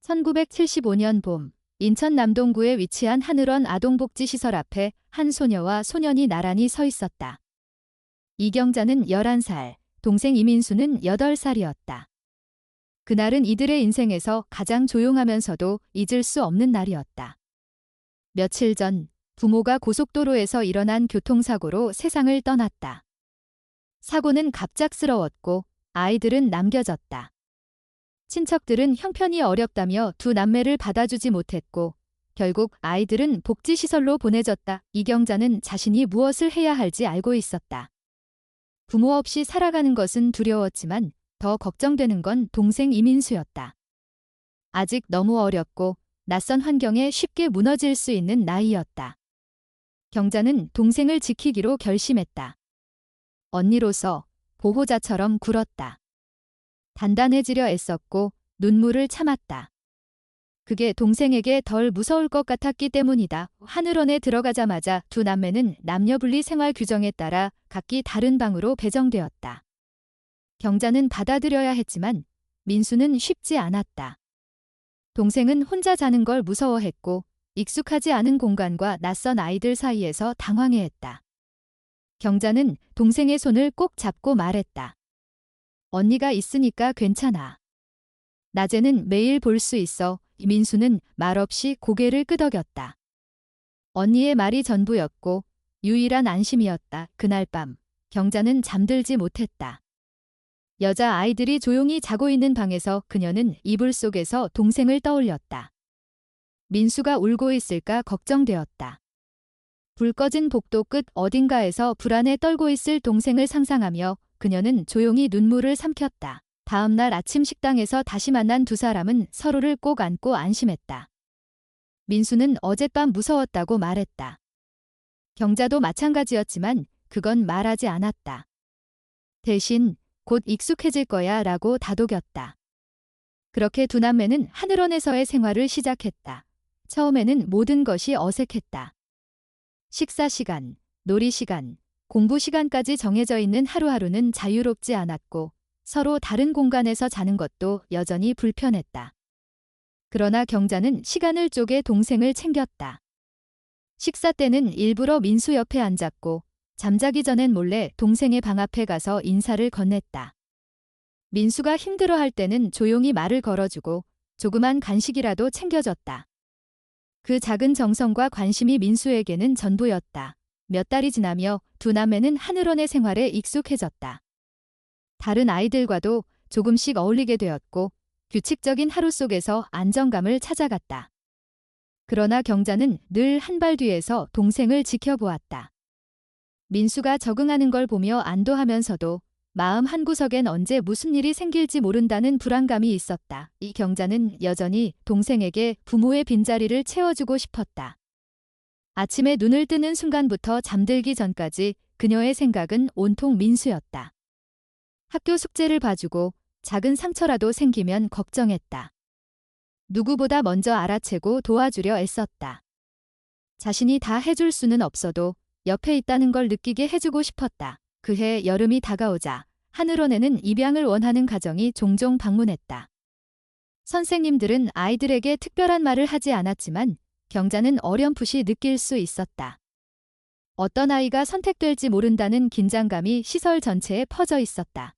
1975년 봄, 인천 남동구에 위치한 하늘원 아동복지시설 앞에 한 소녀와 소년이 나란히 서 있었다. 이경자는 11살, 동생 이민수는 8살이었다. 그날은 이들의 인생에서 가장 조용하면서도 잊을 수 없는 날이었다. 며칠 전 부모가 고속도로에서 일어난 교통사고로 세상을 떠났다. 사고는 갑작스러웠고 아이들은 남겨졌다. 친척들은 형편이 어렵다며 두 남매를 받아주지 못했고 결국 아이들은 복지시설로 보내졌다. 이경자는 자신이 무엇을 해야 할지 알고 있었다. 부모 없이 살아가는 것은 두려웠지만 더 걱정되는 건 동생 이민수였다. 아직 너무 어렸고 낯선 환경에 쉽게 무너질 수 있는 나이였다. 경자는 동생을 지키기로 결심했다. 언니로서 보호자처럼 굴었다. 단단해지려 애썼고 눈물을 참았다. 그게 동생에게 덜 무서울 것 같았기 때문이다. 하늘원에 들어가자마자 두 남매는 남녀분리 생활 규정에 따라 각기 다른 방으로 배정되었다. 경자는 받아들여야 했지만 민수는 쉽지 않았다. 동생은 혼자 자는 걸 무서워했고 익숙하지 않은 공간과 낯선 아이들 사이에서 당황해했다. 경자는 동생의 손을 꼭 잡고 말했다. 언니가 있으니까 괜찮아. 낮에는 매일 볼 수 있어. 민수는 말없이 고개를 끄덕였다. 언니의 말이 전부였고 유일한 안심이었다. 그날 밤 경자는 잠들지 못했다. 여자 아이들이 조용히 자고 있는 방에서 그녀는 이불 속에서 동생을 떠올렸다. 민수가 울고 있을까 걱정되었다. 불 꺼진 복도 끝 어딘가에서 불안에 떨고 있을 동생을 상상하며 그녀는 조용히 눈물을 삼켰다. 다음 날 아침 식당에서 다시 만난 두 사람은 서로를 꼭 안고 안심했다. 민수는 어젯밤 무서웠다고 말했다. 경자도 마찬가지였지만 그건 말하지 않았다. 대신 곧 익숙해질 거야 라고 다독였다. 그렇게 두 남매는 하늘원에서의 생활을 시작했다. 처음에는 모든 것이 어색했다. 식사 시간, 놀이 시간, 공부 시간까지 정해져 있는 하루하루는 자유롭지 않았고 서로 다른 공간에서 자는 것도 여전히 불편했다. 그러나 경자는 시간을 쪼개 동생을 챙겼다. 식사 때는 일부러 민수 옆에 앉았고 잠자기 전엔 몰래 동생의 방 앞에 가서 인사를 건넸다. 민수가 힘들어할 때는 조용히 말을 걸어주고 조그만 간식이라도 챙겨줬다. 그 작은 정성과 관심이 민수에게는 전부였다. 몇 달이 지나며 두 남매는 하늘원의 생활에 익숙해졌다. 다른 아이들과도 조금씩 어울리게 되었고 규칙적인 하루 속에서 안정감을 찾아갔다. 그러나 경자는 늘 한 발 뒤에서 동생을 지켜보았다. 민수가 적응하는 걸 보며 안도하면서도 마음 한구석엔 언제 무슨 일이 생길지 모른다는 불안감이 있었다. 이 경자는 여전히 동생에게 부모의 빈자리를 채워주고 싶었다. 아침에 눈을 뜨는 순간부터 잠들기 전까지 그녀의 생각은 온통 민수였다. 학교 숙제를 봐주고 작은 상처라도 생기면 걱정했다. 누구보다 먼저 알아채고 도와주려 애썼다. 자신이 다 해줄 수는 없어도 옆에 있다는 걸 느끼게 해주고 싶었다. 그해 여름이 다가오자 하늘원에는 입양을 원하는 가정이 종종 방문했다. 선생님들은 아이들에게 특별한 말을 하지 않았지만 경자는 어렴풋이 느낄 수 있었다. 어떤 아이가 선택될지 모른다는 긴장감이 시설 전체에 퍼져 있었다.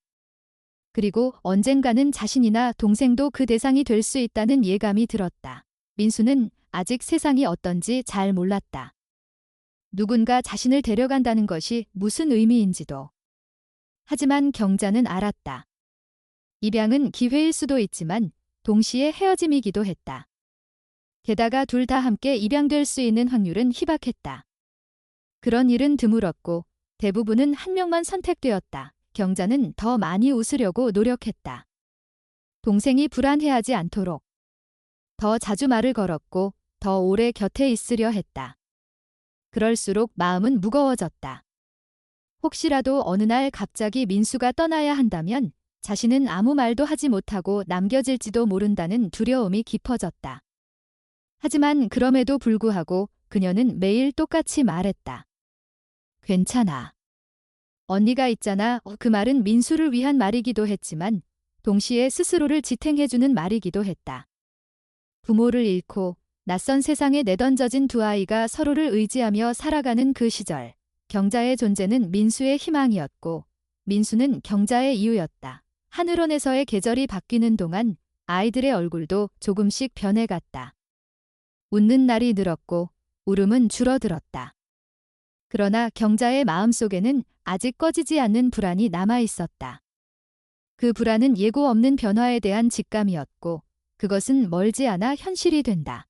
그리고 언젠가는 자신이나 동생도 그 대상이 될 수 있다는 예감이 들었다. 민수는 아직 세상이 어떤지 잘 몰랐다. 누군가 자신을 데려간다는 것이 무슨 의미인지도. 하지만 경자는 알았다. 입양은 기회일 수도 있지만 동시에 헤어짐이기도 했다. 게다가 둘 다 함께 입양될 수 있는 확률은 희박했다. 그런 일은 드물었고 대부분은 한 명만 선택되었다. 경자는 더 많이 웃으려고 노력했다. 동생이 불안해하지 않도록. 더 자주 말을 걸었고 더 오래 곁에 있으려 했다. 그럴수록 마음은 무거워졌다. 혹시라도 어느 날 갑자기 민수가 떠나야 한다면 자신은 아무 말도 하지 못하고 남겨질지도 모른다는 두려움이 깊어졌다. 하지만 그럼에도 불구하고 그녀는 매일 똑같이 말했다. 괜찮아. 언니가 있잖아. 그 말은 민수를 위한 말이기도 했지만 동시에 스스로를 지탱해주는 말이기도 했다. 부모를 잃고 낯선 세상에 내던져진 두 아이가 서로를 의지하며 살아가는 그 시절. 경자의 존재는 민수의 희망이었고 민수는 경자의 이유였다. 하늘원에서의 계절이 바뀌는 동안 아이들의 얼굴도 조금씩 변해갔다. 웃는 날이 늘었고 울음은 줄어들었다. 그러나 경자의 마음속에는 아직 꺼지지 않는 불안이 남아 있었다. 그 불안은 예고 없는 변화에 대한 직감이었고 그것은 멀지 않아 현실이 된다.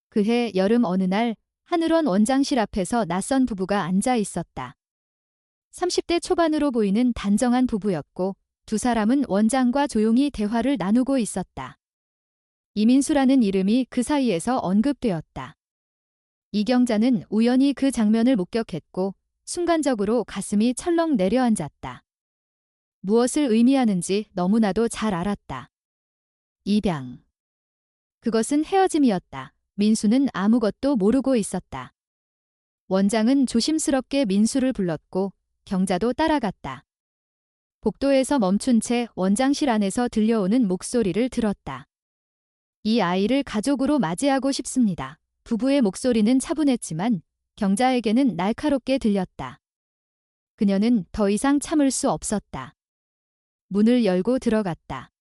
그해 여름 어느 날 하늘원 원장실 앞에서 낯선 부부가 앉아 있었다. 30대 초반으로 보이는 단정한 부부였고 두 사람은 원장과 조용히 대화를 나누고 있었다. 이민수라는 이름이 그 사이에서 언급되었다. 이경자는 우연히 그 장면을 목격했고 순간적으로 가슴이 철렁 내려앉았다. 무엇을 의미하는지 너무나도 잘 알았다. 입양. 그것은 헤어짐이었다. 민수는 아무것도 모르고 있었다. 원장은 조심스럽게 민수를 불렀고 경자도 따라갔다. 복도에서 멈춘 채 원장실 안에서 들려오는 목소리를 들었다. 이 아이를 가족으로 맞이하고 싶습니다. 부부의 목소리는 차분했지만 경자에게는 날카롭게 들렸다. 그녀는 더 이상 참을 수 없었다. 문을 열고 들어갔다.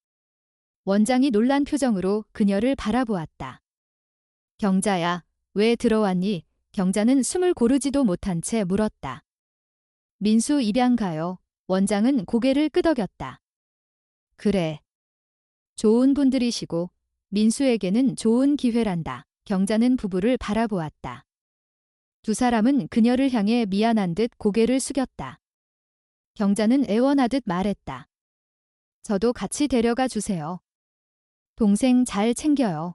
원장이 놀란 표정으로 그녀를 바라보았다. 경자야, 왜 들어왔니? 경자는 숨을 고르지도 못한 채 물었다. 민수 입양 가요. 원장은 고개를 끄덕였다. 그래. 좋은 분들이시고 민수에게는 좋은 기회란다. 경자는 부부를 바라보았다. 두 사람은 그녀를 향해 미안한 듯 고개를 숙였다. 경자는 애원하듯 말했다. 저도 같이 데려가 주세요. 동생 잘 챙겨요.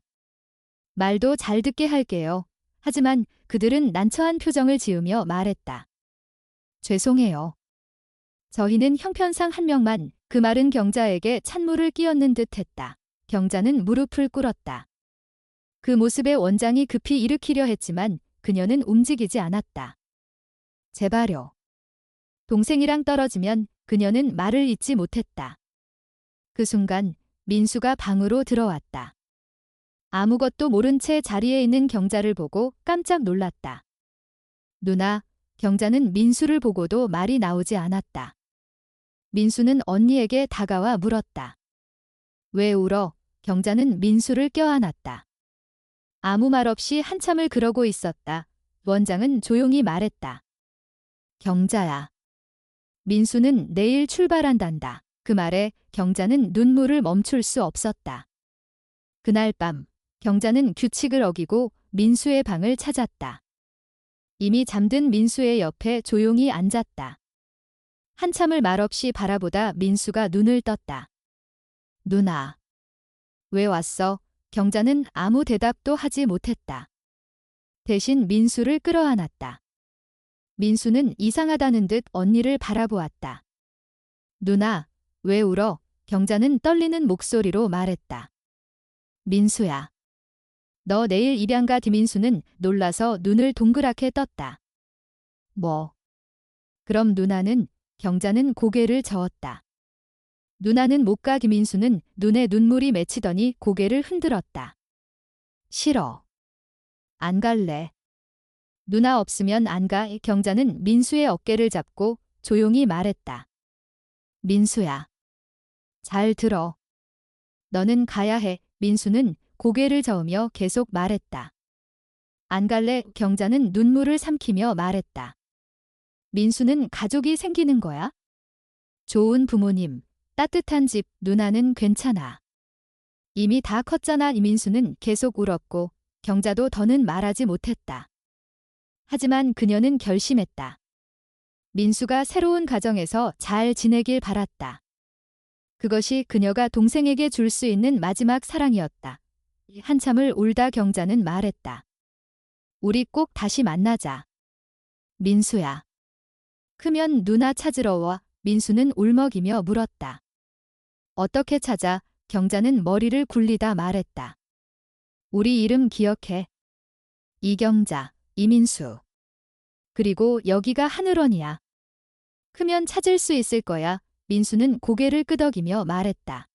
말도 잘 듣게 할게요. 하지만 그들은 난처한 표정을 지으며 말했다. 죄송해요. 저희는 형편상 한 명만. 그 말은 경자에게 찬물을 끼얹는 듯 했다. 경자는 무릎을 꿇었다. 그 모습에 원장이 급히 일으키려 했지만 그녀는 움직이지 않았다. 제발요. 동생이랑 떨어지면 그녀는 말을 잇지 못했다. 그 순간 민수가 방으로 들어왔다. 아무것도 모른 채 자리에 있는 경자를 보고 깜짝 놀랐다. 누나, 경자는 민수를 보고도 말이 나오지 않았다. 민수는 언니에게 다가와 물었다. 왜 울어? 경자는 민수를 껴안았다. 아무 말 없이 한참을 그러고 있었다. 원장은 조용히 말했다. 경자야. 민수는 내일 출발한단다. 그 말에 경자는 눈물을 멈출 수 없었다. 그날 밤 경자는 규칙을 어기고 민수의 방을 찾았다. 이미 잠든 민수의 옆에 조용히 앉았다. 한참을 말없이 바라보다 민수가 눈을 떴다. 누나. 왜 왔어? 경자는 아무 대답도 하지 못했다. 대신 민수를 끌어안았다. 민수는 이상하다는 듯 언니를 바라보았다. 누나, 왜 울어? 경자는 떨리는 목소리로 말했다. 민수야. 너 내일 입양가. 김민수는 놀라서 눈을 동그랗게 떴다. 뭐? 그럼 누나는? 경자는 고개를 저었다. 누나는 못 가. 김민수는 눈에 눈물이 맺히더니 고개를 흔들었다. 싫어. 안 갈래. 누나 없으면 안 가. 경자는 민수의 어깨를 잡고 조용히 말했다. 민수야. 잘 들어. 너는 가야 해. 민수는 고개를 저으며 계속 말했다. 안 갈래. 경자는 눈물을 삼키며 말했다. 민수는 가족이 생기는 거야? 좋은 부모님, 따뜻한 집, 누나는 괜찮아. 이미 다 컸잖아. 이민수는 계속 울었고 경자도 더는 말하지 못했다. 하지만 그녀는 결심했다. 민수가 새로운 가정에서 잘 지내길 바랐다. 그것이 그녀가 동생에게 줄 수 있는 마지막 사랑이었다. 한참을 울다 경자는 말했다. 우리 꼭 다시 만나자. 민수야. 크면 누나 찾으러 와. 민수는 울먹이며 물었다. 어떻게 찾아? 경자는 머리를 굴리다 말했다. 우리 이름 기억해. 이경자, 이민수. 그리고 여기가 하늘원이야. 크면 찾을 수 있을 거야. 민수는 고개를 끄덕이며 말했다.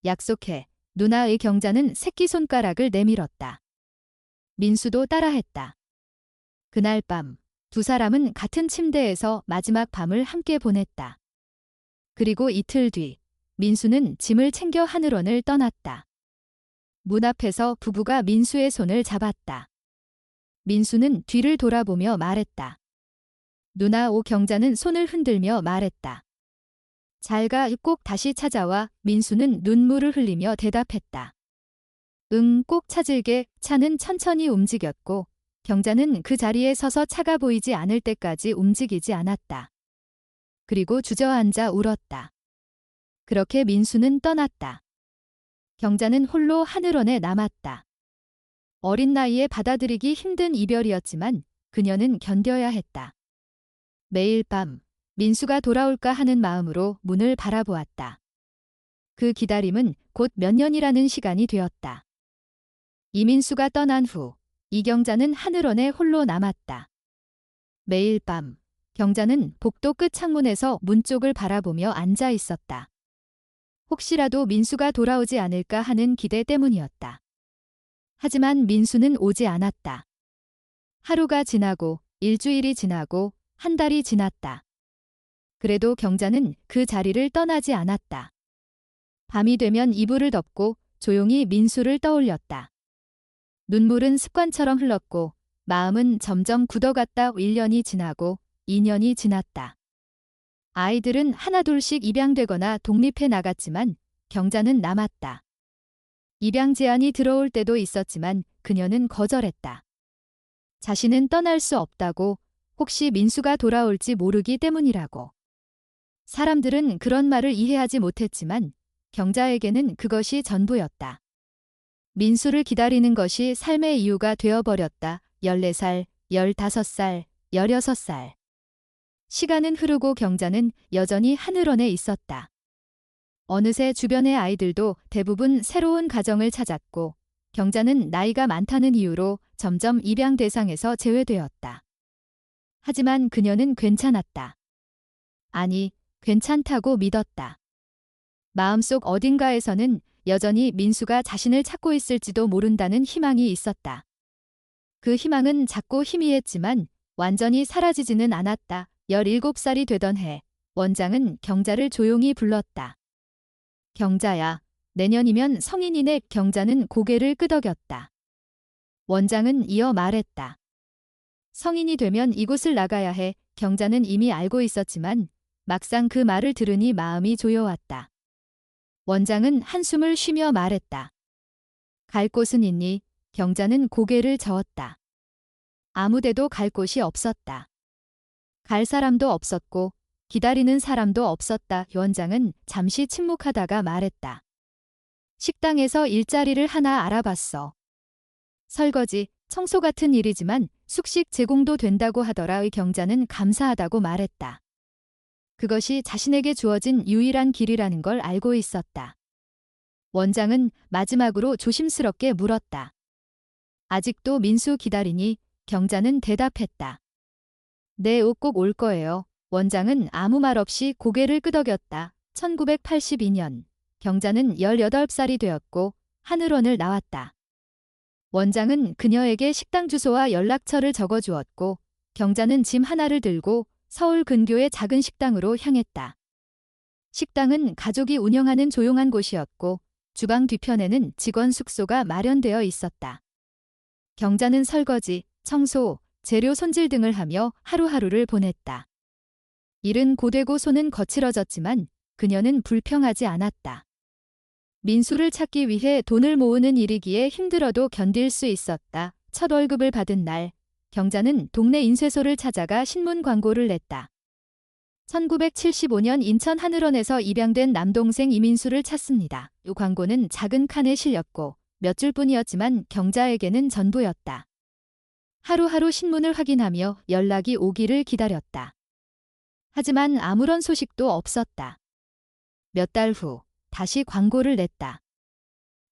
약속해. 누나의 경자는 새끼손가락을 내밀었다. 민수도 따라했다. 그날 밤 두 사람은 같은 침대에서 마지막 밤을 함께 보냈다. 그리고 이틀 뒤 민수는 짐을 챙겨 하늘원을 떠났다. 문 앞에서 부부가 민수의 손을 잡았다. 민수는 뒤를 돌아보며 말했다. 누나 오 경자는 손을 흔들며 말했다. 잘가 꼭 다시 찾아와. 민수는 눈물을 흘리며 대답했다. 응, 꼭 찾을게. 차는 천천히 움직였고 경자는 그 자리에 서서 차가 보이지 않을 때까지 움직이지 않았다. 그리고 주저앉아 울었다. 그렇게 민수는 떠났다. 경자는 홀로 하늘원에 남았다. 어린 나이에 받아들이기 힘든 이별이었지만 그녀는 견뎌야 했다. 매일 밤 민수가 돌아올까 하는 마음으로 문을 바라보았다. 그 기다림은 곧 몇 년이라는 시간이 되었다. 이민수가 떠난 후 이경자는 하늘원에 홀로 남았다. 매일 밤 경자는 복도 끝 창문에서 문 쪽을 바라보며 앉아 있었다. 혹시라도 민수가 돌아오지 않을까 하는 기대 때문이었다. 하지만 민수는 오지 않았다. 하루가 지나고 일주일이 지나고 한 달이 지났다. 그래도 경자는 그 자리를 떠나지 않았다. 밤이 되면 이불을 덮고 조용히 민수를 떠올렸다. 눈물은 습관처럼 흘렀고 마음은 점점 굳어갔다. 1년이 지나고 2년이 지났다. 아이들은 하나둘씩 입양되거나 독립해 나갔지만 경자는 남았다. 입양 제안이 들어올 때도 있었지만 그녀는 거절했다. 자신은 떠날 수 없다고, 혹시 민수가 돌아올지 모르기 때문이라고. 사람들은 그런 말을 이해하지 못했지만 경자에게는 그것이 전부였다. 민수를 기다리는 것이 삶의 이유가 되어버렸다. 14살, 15살, 16살. 시간은 흐르고 경자는 여전히 하늘원에 있었다. 어느새 주변의 아이들도 대부분 새로운 가정을 찾았고 경자는 나이가 많다는 이유로 점점 입양 대상에서 제외되었다. 하지만 그녀는 괜찮았다. 아니, 괜찮다고 믿었다. 마음속 어딘가에서는 여전히 민수가 자신을 찾고 있을지도 모른다는 희망이 있었다. 그 희망은 작고 희미했지만 완전히 사라지지는 않았다. 17살이 되던 해, 원장은 경자를 조용히 불렀다. 경자야, 내년이면 성인이네. 경자는 고개를 끄덕였다. 원장은 이어 말했다. 성인이 되면 이곳을 나가야 해. 경자는 이미 알고 있었지만 막상 그 말을 들으니 마음이 조여왔다. 원장은 한숨을 쉬며 말했다. 갈 곳은 있니? 경자는 고개를 저었다. 아무데도 갈 곳이 없었다. 갈 사람도 없었고 기다리는 사람도 없었다. 원장은 잠시 침묵하다가 말했다. 식당에서 일자리를 하나 알아봤어. 설거지, 청소 같은 일이지만 숙식 제공도 된다고 하더라. 경자는 감사하다고 말했다. 그것이 자신에게 주어진 유일한 길이라는 걸 알고 있었다. 원장은 마지막으로 조심스럽게 물었다. 아직도 민수 기다리니? 경자는 대답했다. 네, 꼭 올 거예요. 원장은 아무 말 없이 고개를 끄덕였다. 1982년, 경자는 18살이 되었고 하늘원을 나왔다. 원장은 그녀에게 식당 주소와 연락처를 적어주었고 경자는 짐 하나를 들고 서울 근교의 작은 식당으로 향했다. 식당은 가족이 운영하는 조용한 곳이었고 주방 뒤편에는 직원 숙소가 마련되어 있었다. 경자는 설거지, 청소, 재료 손질 등을 하며 하루하루를 보냈다. 일은 고되고 손은 거칠어졌지만 그녀는 불평하지 않았다. 민수를 찾기 위해 돈을 모으는 일이기에 힘들어도 견딜 수 있었다. 첫 월급을 받은 날, 경자는 동네 인쇄소를 찾아가 신문 광고를 냈다. 1975년 인천 하늘원에서 입양된 남동생 이민수를 찾습니다. 이 광고는 작은 칸에 실렸고 몇 줄뿐이었지만 경자에게는 전부였다. 하루하루 신문을 확인하며 연락이 오기를 기다렸다. 하지만 아무런 소식도 없었다. 몇 달 후 다시 광고를 냈다.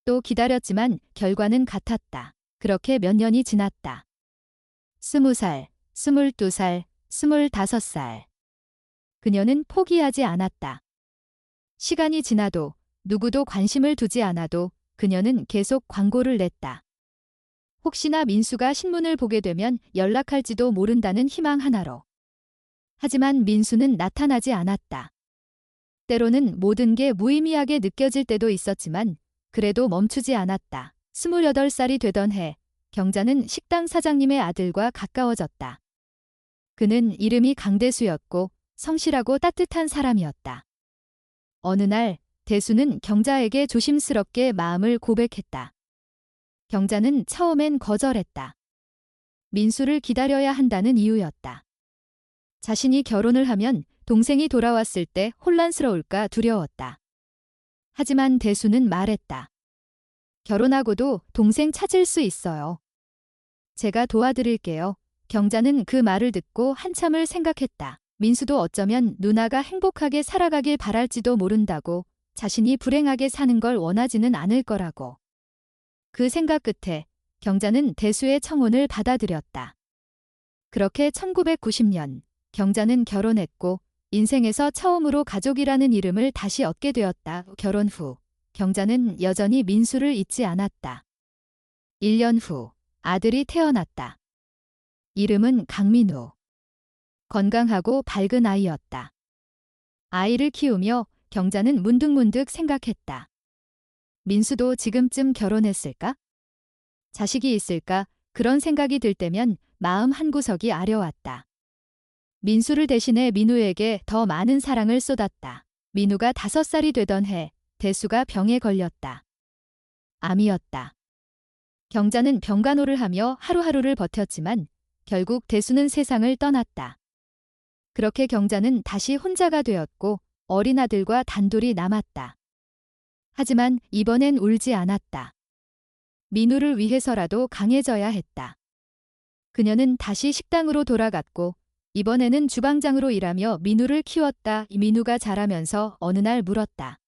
또 기다렸지만 결과는 같았다. 그렇게 몇 년이 지났다. 20살, 22살, 25살. 그녀는 포기하지 않았다. 시간이 지나도 누구도 관심을 두지 않아도 그녀는 계속 광고를 냈다. 혹시나 민수가 신문을 보게 되면 연락할지도 모른다는 희망 하나로. 하지만 민수는 나타나지 않았다. 때로는 모든 게 무의미하게 느껴질 때도 있었지만 그래도 멈추지 않았다. 28살이 되던 해, 경자는 식당 사장님의 아들과 가까워졌다. 그는 이름이 강대수였고 성실하고 따뜻한 사람이었다. 어느 날 대수는 경자에게 조심스럽게 마음을 고백했다. 경자는 처음엔 거절했다. 민수를 기다려야 한다는 이유였다. 자신이 결혼을 하면 동생이 돌아왔을 때 혼란스러울까 두려웠다. 하지만 대수는 말했다. 결혼하고도 동생 찾을 수 있어요. 제가 도와드릴게요. 경자는 그 말을 듣고 한참을 생각했다. 민수도 어쩌면 누나가 행복하게 살아가길 바랄지도 모른다고, 자신이 불행하게 사는 걸 원하지는 않을 거라고. 그 생각 끝에 경자는 대수의 청혼을 받아들였다. 그렇게 1990년 경자는 결혼했고 인생에서 처음으로 가족이라는 이름을 다시 얻게 되었다. 결혼 후 경자는 여전히 민수를 잊지 않았다. 1년 후 아들이 태어났다. 이름은 강민우. 건강하고 밝은 아이였다. 아이를 키우며 경자는 문득문득 생각했다. 민수도 지금쯤 결혼했을까? 자식이 있을까? 그런 생각이 들 때면 마음 한구석이 아려왔다. 민수를 대신해 민우에게 더 많은 사랑을 쏟았다. 민우가 5살이 되던 해 대수가 병에 걸렸다. 암이었다. 경자는 병간호를 하며 하루하루를 버텼지만 결국 대수는 세상을 떠났다. 그렇게 경자는 다시 혼자가 되었고 어린 아들과 단둘이 남았다. 하지만 이번엔 울지 않았다. 민우를 위해서라도 강해져야 했다. 그녀는 다시 식당으로 돌아갔고 이번에는 주방장으로 일하며 민우를 키웠다. 민우가 자라면서 어느 날 물었다.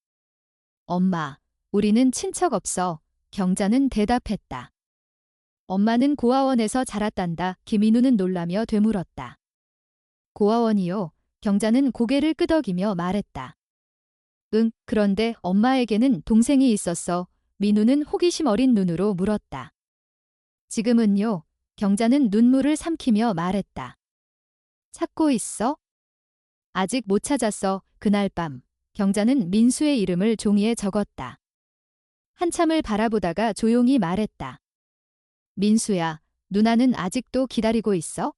엄마, 우리는 친척 없어. 경자는 대답했다. 엄마는 고아원에서 자랐단다. 김민우는 놀라며 되물었다. 고아원이요? 경자는 고개를 끄덕이며 말했다. 응, 그런데 엄마에게는 동생이 있었어. 민우는 호기심 어린 눈으로 물었다. 지금은요? 경자는 눈물을 삼키며 말했다. 찾고 있어? 아직 못 찾았어. 그날 밤 경자는 민수의 이름을 종이에 적었다. 한참을 바라보다가 조용히 말했다. 민수야, 누나는 아직도 기다리고 있어?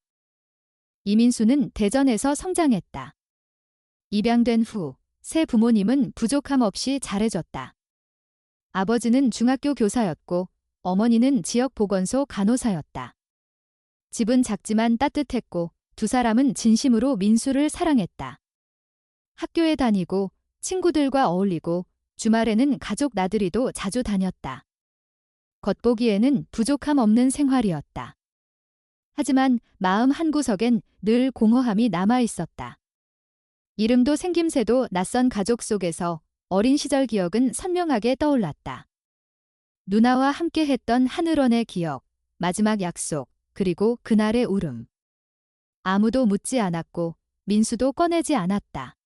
이민수는 대전에서 성장했다. 입양된 후 새 부모님은 부족함 없이 잘해줬다. 아버지는 중학교 교사였고 어머니는 지역보건소 간호사였다. 집은 작지만 따뜻했고 두 사람은 진심으로 민수를 사랑했다. 학교에 다니고 친구들과 어울리고 주말에는 가족 나들이도 자주 다녔다. 겉보기에는 부족함 없는 생활이었다. 하지만 마음 한구석엔 늘 공허함이 남아 있었다. 이름도 생김새도 낯선 가족 속에서 어린 시절 기억은 선명하게 떠올랐다. 누나와 함께했던 하늘원의 기억, 마지막 약속, 그리고 그날의 울음. 아무도 묻지 않았고 민수도 꺼내지 않았다.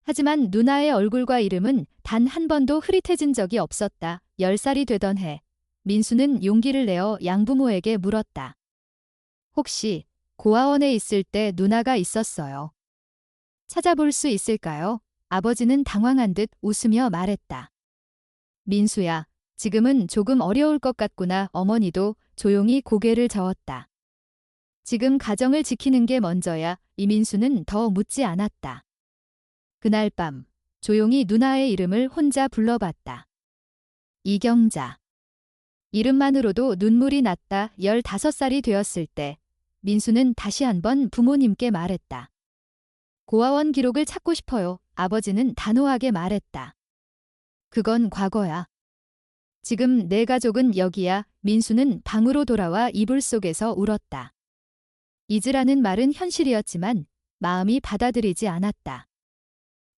하지만 누나의 얼굴과 이름은 단 한 번도 흐릿해진 적이 없었다. 10살이 되던 해, 민수는 용기를 내어 양부모에게 물었다. 혹시 고아원에 있을 때 누나가 있었어요? 찾아볼 수 있을까요? 아버지는 당황한 듯 웃으며 말했다. 민수야, 지금은 조금 어려울 것 같구나. 어머니도 조용히 고개를 저었다. 지금 가정을 지키는 게 먼저야. 이민수는 더 묻지 않았다. 그날 밤 조용히 누나의 이름을 혼자 불러봤다. 이경자. 이름만으로도 눈물이 났다. 15살이 되었을 때 민수는 다시 한번 부모님께 말했다. 고아원 기록을 찾고 싶어요. 아버지는 단호하게 말했다. 그건 과거야. 지금 내 가족은 여기야. 민수는 방으로 돌아와 이불 속에서 울었다. 잊으라는 말은 현실이었지만 마음이 받아들이지 않았다.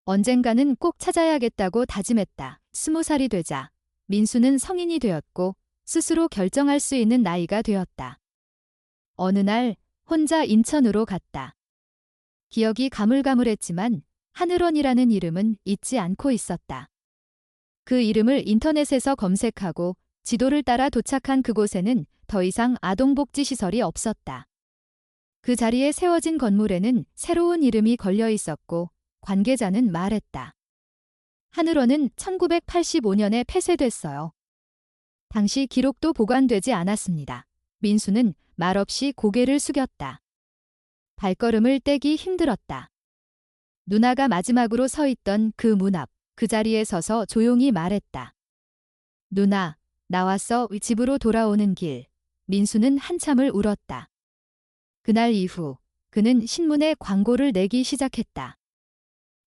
언젠가는 꼭 찾아야겠다고 다짐했다. 20살이 되자 민수는 성인이 되었고 스스로 결정할 수 있는 나이가 되었다. 어느 날 혼자 인천으로 갔다. 기억이 가물가물했지만 하늘원이라는 이름은 잊지 않고 있었다. 그 이름을 인터넷에서 검색하고 지도를 따라 도착한 그곳에는 더 이상 아동복지시설이 없었다. 그 자리에 세워진 건물에는 새로운 이름이 걸려 있었고 관계자는 말했다. 하늘원은 1985년에 폐쇄됐어요. 당시 기록도 보관되지 않았습니다. 민수는 말없이 고개를 숙였다. 발걸음을 떼기 힘들었다. 누나가 마지막으로 서 있던 그 문 앞, 그 자리에 서서 조용히 말했다. 누나, 나왔어. 집으로 돌아오는 길. 민수는 한참을 울었다. 그날 이후 그는 신문에 광고를 내기 시작했다.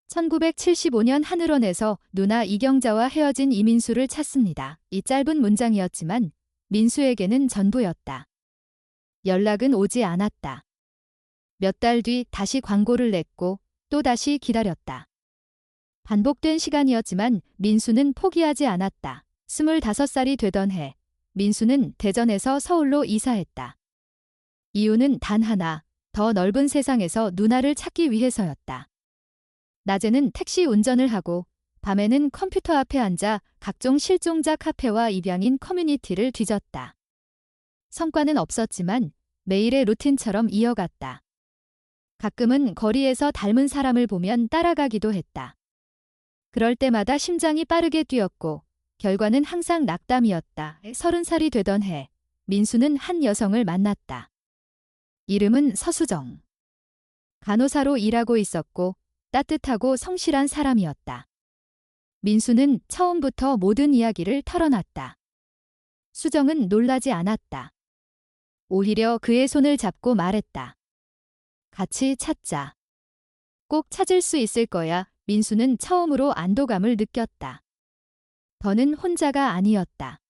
1975년 하늘원에서 누나 이경자와 헤어진 이민수를 찾습니다. 이 짧은 문장이었지만 민수에게는 전부였다. 연락은 오지 않았다. 몇 달 뒤 다시 광고를 냈고 또 다시 기다렸다. 반복된 시간이었지만 민수는 포기하지 않았다. 25살이 되던 해, 민수는 대전에서 서울로 이사했다. 이유는 단 하나, 더 넓은 세상에서 누나를 찾기 위해서였다. 낮에는 택시 운전을 하고 밤에는 컴퓨터 앞에 앉아 각종 실종자 카페와 입양인 커뮤니티를 뒤졌다. 성과는 없었지만 매일의 루틴처럼 이어갔다. 가끔은 거리에서 닮은 사람을 보면 따라가기도 했다. 그럴 때마다 심장이 빠르게 뛰었고 결과는 항상 낙담이었다. 30살이 되던 해, 민수는 한 여성을 만났다. 이름은 서수정. 간호사로 일하고 있었고 따뜻하고 성실한 사람이었다. 민수는 처음부터 모든 이야기를 털어놨다. 수정은 놀라지 않았다. 오히려 그의 손을 잡고 말했다. 같이 찾자. 꼭 찾을 수 있을 거야. 민수는 처음으로 안도감을 느꼈다. 더는 혼자가 아니었다.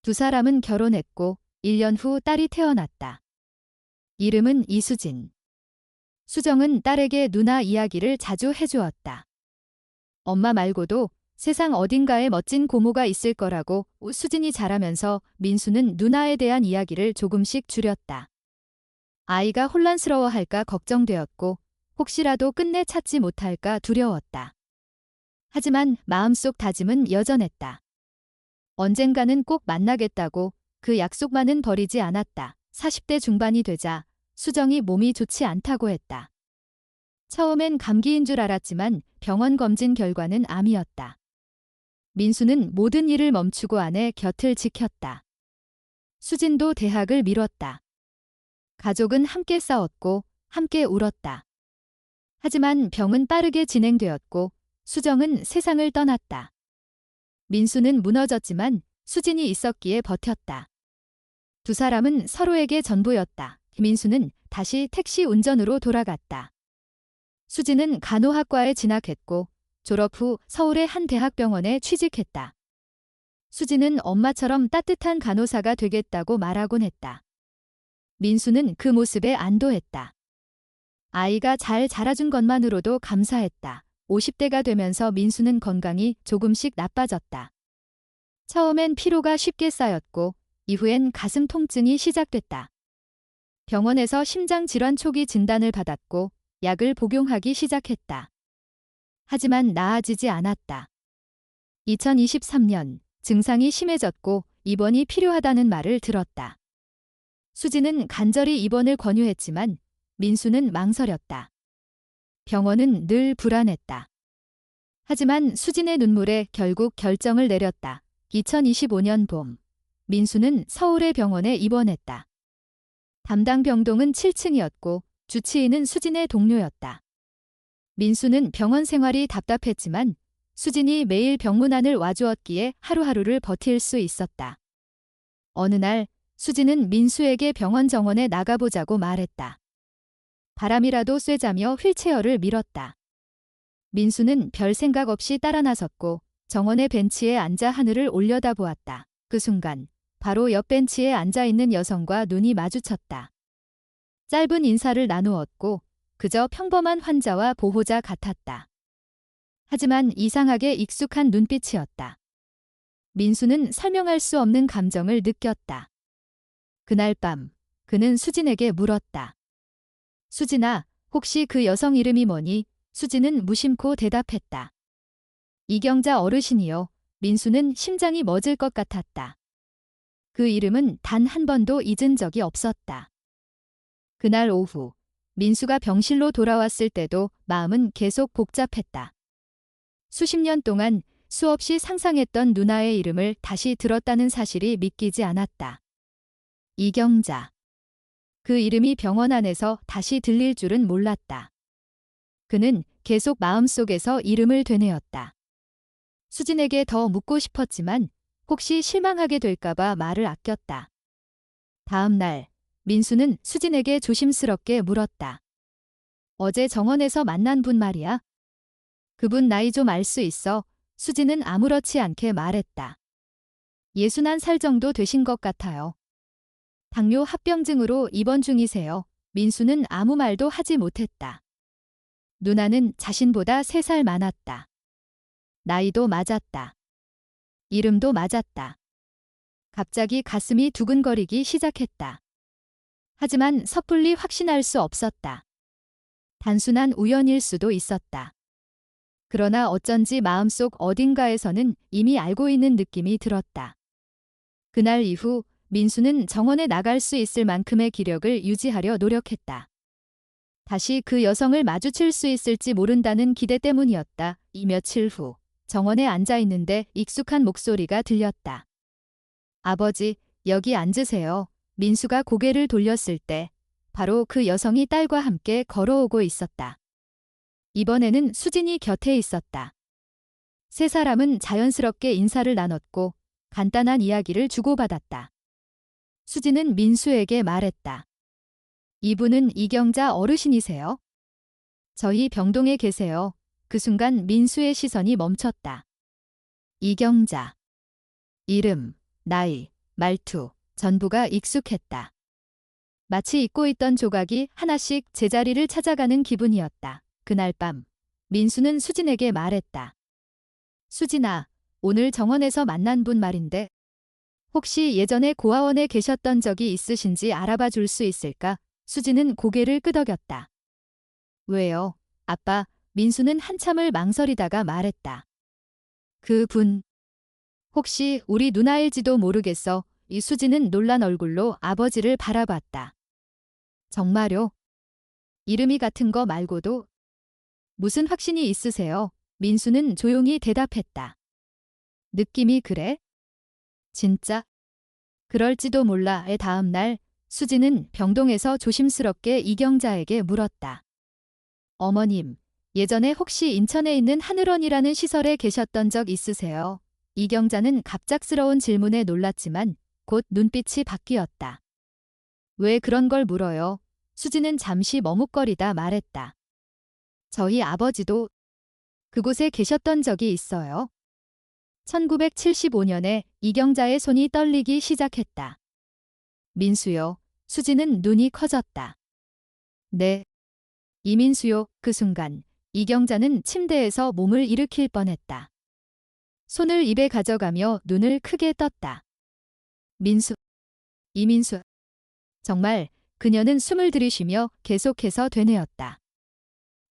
두 사람은 결혼했고 1년 후 딸이 태어났다. 이름은 이수진. 수정은 딸에게 누나 이야기를 자주 해주었다. 엄마 말고도 세상 어딘가에 멋진 고모가 있을 거라고. 수진이 자라면서 민수는 누나에 대한 이야기를 조금씩 줄였다. 아이가 혼란스러워할까 걱정되었고 혹시라도 끝내 찾지 못할까 두려웠다. 하지만 마음속 다짐은 여전했다. 언젠가는 꼭 만나겠다고. 그 약속만은 버리지 않았다. 40대 중반이 되자 수정이 몸이 좋지 않다고 했다. 처음엔 감기인 줄 알았지만 병원 검진 결과는 암이었다. 민수는 모든 일을 멈추고 아내 곁을 지켰다. 수진도 대학을 미뤘다. 가족은 함께 싸웠고 함께 울었다. 하지만 병은 빠르게 진행되었고 수정은 세상을 떠났다. 민수는 무너졌지만 수진이 있었기에 버텼다. 두 사람은 서로에게 전부였다. 민수는 다시 택시 운전으로 돌아갔다. 수진은 간호학과에 진학했고 졸업 후 서울의 한 대학병원에 취직했다. 수진은 엄마처럼 따뜻한 간호사가 되겠다고 말하곤 했다. 민수는 그 모습에 안도했다. 아이가 잘 자라준 것만으로도 감사했다. 50대가 되면서 민수는 건강이 조금씩 나빠졌다. 처음엔 피로가 쉽게 쌓였고 이후엔 가슴 통증이 시작됐다. 병원에서 심장질환 초기 진단을 받았고 약을 복용하기 시작했다. 하지만 나아지지 않았다. 2023년 증상이 심해졌고 입원이 필요하다는 말을 들었다. 수지는 간절히 입원을 권유했지만 민수는 망설였다. 병원은 늘 불안했다. 하지만 수진의 눈물에 결국 결정을 내렸다. 2025년 봄, 민수는 서울의 병원에 입원했다. 담당 병동은 7층이었고 주치의는 수진의 동료였다. 민수는 병원 생활이 답답했지만 수진이 매일 병문안을 와주었기에 하루하루를 버틸 수 있었다. 어느 날 수진은 민수에게 병원 정원에 나가보자고 말했다. 바람이라도 쐬자며 휠체어를 밀었다. 민수는 별 생각 없이 따라 나섰고 정원의 벤치에 앉아 하늘을 올려다보았다. 그 순간 바로 옆 벤치에 앉아있는 여성과 눈이 마주쳤다. 짧은 인사를 나누었고 그저 평범한 환자와 보호자 같았다. 하지만 이상하게 익숙한 눈빛이었다. 민수는 설명할 수 없는 감정을 느꼈다. 그날 밤 그는 수진에게 물었다. 수진아, 혹시 그 여성 이름이 뭐니? 수진은 무심코 대답했다. 이경자 어르신이요. 민수는 심장이 멎을 것 같았다. 그 이름은 단 한 번도 잊은 적이 없었다. 그날 오후 민수가 병실로 돌아왔을 때도 마음은 계속 복잡했다. 수십 년 동안 수없이 상상했던 누나의 이름을 다시 들었다는 사실이 믿기지 않았다. 이경자. 그 이름이 병원 안에서 다시 들릴 줄은 몰랐다. 그는 계속 마음속에서 이름을 되뇌었다. 수진에게 더 묻고 싶었지만 혹시 실망하게 될까봐 말을 아꼈다. 다음 날 민수는 수진에게 조심스럽게 물었다. 어제 정원에서 만난 분 말이야. 그분 나이 좀 알 수 있어. 수진은 아무렇지 않게 말했다. 61살 정도 되신 것 같아요. 당뇨 합병증으로 입원 중이세요. 민수는 아무 말도 하지 못했다. 누나는 자신보다 3살 많았다. 나이도 맞았다. 이름도 맞았다. 갑자기 가슴이 두근거리기 시작했다. 하지만 섣불리 확신할 수 없었다. 단순한 우연일 수도 있었다. 그러나 어쩐지 마음속 어딘가에서는 이미 알고 있는 느낌이 들었다. 그날 이후 민수는 정원에 나갈 수 있을 만큼의 기력을 유지하려 노력했다. 다시 그 여성을 마주칠 수 있을지 모른다는 기대 때문이었다. 이 며칠 후 정원에 앉아 있는데 익숙한 목소리가 들렸다. 아버지, 여기 앉으세요. 민수가 고개를 돌렸을 때 바로 그 여성이 딸과 함께 걸어오고 있었다. 이번에는 수진이 곁에 있었다. 세 사람은 자연스럽게 인사를 나눴고 간단한 이야기를 주고받았다. 수진은 민수에게 말했다. 이분은 이경자 어르신이세요? 저희 병동에 계세요. 그 순간 민수의 시선이 멈췄다. 이경자. 이름, 나이, 말투, 전부가 익숙했다. 마치 잊고 있던 조각이 하나씩 제자리를 찾아가는 기분이었다. 그날 밤, 민수는 수진에게 말했다. 수진아, 오늘 정원에서 만난 분 말인데 혹시 예전에 고아원에 계셨던 적이 있으신지 알아봐 줄 수 있을까? 수진은 고개를 끄덕였다. 왜요? 아빠, 민수는 한참을 망설이다가 말했다. 그 분, 혹시 우리 누나일지도 모르겠어. 이 수진은 놀란 얼굴로 아버지를 바라봤다. 정말요? 이름이 같은 거 말고도 무슨 확신이 있으세요? 민수는 조용히 대답했다. 느낌이 그래? 진짜? 그럴지도 몰라의 다음 날 수진은 병동에서 조심스럽게 이경자에게 물었다. 어머님, 예전에 혹시 인천에 있는 하늘원이라는 시설에 계셨던 적 있으세요? 이경자는 갑작스러운 질문에 놀랐지만 곧 눈빛이 바뀌었다. 왜 그런 걸 물어요? 수진은 잠시 머뭇거리다 말했다. 저희 아버지도 그곳에 계셨던 적이 있어요. 1975년에 이경자의 손이 떨리기 시작했다. 민수요. 수진은 눈이 커졌다. 네. 이민수요. 그 순간 이경자는 침대에서 몸을 일으킬 뻔했다. 손을 입에 가져가며 눈을 크게 떴다. 민수. 이민수. 정말 그녀는 숨을 들이쉬며 계속해서 되뇌었다.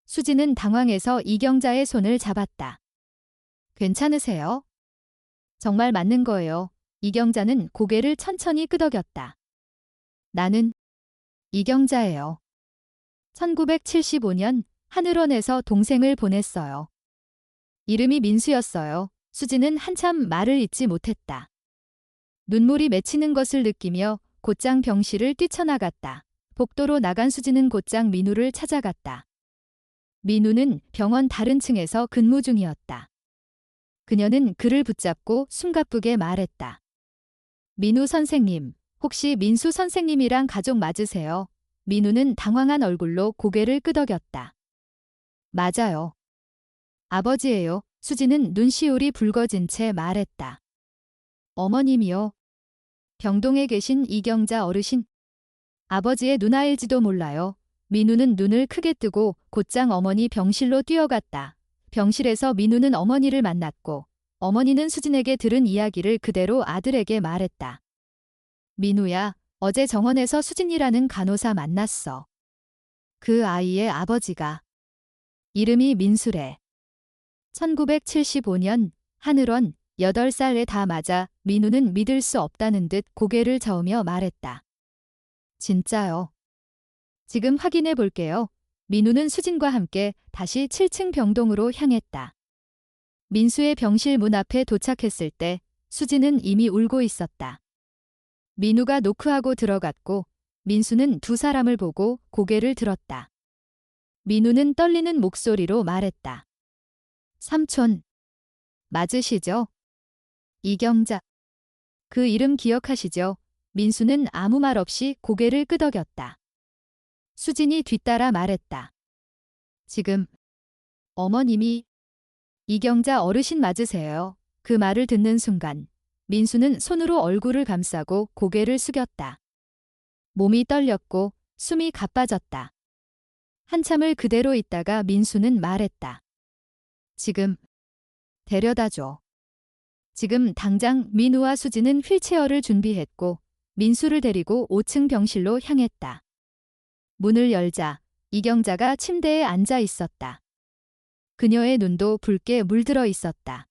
수진은 당황해서 이경자의 손을 잡았다. 괜찮으세요? 정말 맞는 거예요. 이경자는 고개를 천천히 끄덕였다. 나는 이경자예요. 1975년 하늘원에서 동생을 보냈어요. 이름이 민수였어요. 수진은 한참 말을 잇지 못했다. 눈물이 맺히는 것을 느끼며 곧장 병실을 뛰쳐나갔다. 복도로 나간 수진은 곧장 민우를 찾아갔다. 민우는 병원 다른 층에서 근무 중이었다. 그녀는 그를 붙잡고 숨가쁘게 말했다. 민우 선생님, 혹시 민수 선생님이랑 가족 맞으세요? 민우는 당황한 얼굴로 고개를 끄덕였다. 맞아요. 아버지예요. 수진은 눈시울이 붉어진 채 말했다. 어머님이요. 병동에 계신 이경자 어르신. 아버지의 누나일지도 몰라요. 민우는 눈을 크게 뜨고 곧장 어머니 병실로 뛰어갔다. 병실에서 민우는 어머니를 만났고 어머니는 수진에게 들은 이야기를 그대로 아들에게 말했다. 민우야, 어제 정원에서 수진이라는 간호사 만났어. 그 아이의 아버지가. 이름이 민수래. 1975년 하늘원 8살에 다 맞아 민우는 믿을 수 없다는 듯 고개를 저으며 말했다. 진짜요? 지금 확인해 볼게요. 민우는 수진과 함께 다시 7층 병동으로 향했다. 민수의 병실 문 앞에 도착했을 때 수진은 이미 울고 있었다. 민우가 노크하고 들어갔고 민수는 두 사람을 보고 고개를 들었다. 민우는 떨리는 목소리로 말했다. 삼촌, 맞으시죠? 이경자. 그 이름 기억하시죠? 민수는 아무 말 없이 고개를 끄덕였다. 수진이 뒤따라 말했다. 지금 어머님이 이경자 어르신 맞으세요. 그 말을 듣는 순간 민수는 손으로 얼굴을 감싸고 고개를 숙였다. 몸이 떨렸고 숨이 가빠졌다. 한참을 그대로 있다가 민수는 말했다. 지금 데려다줘. 지금 당장. 민우와 수진은 휠체어를 준비했고 민수를 데리고 5층 병실로 향했다. 문을 열자 이경자가 침대에 앉아 있었다. 그녀의 눈도 붉게 물들어 있었다.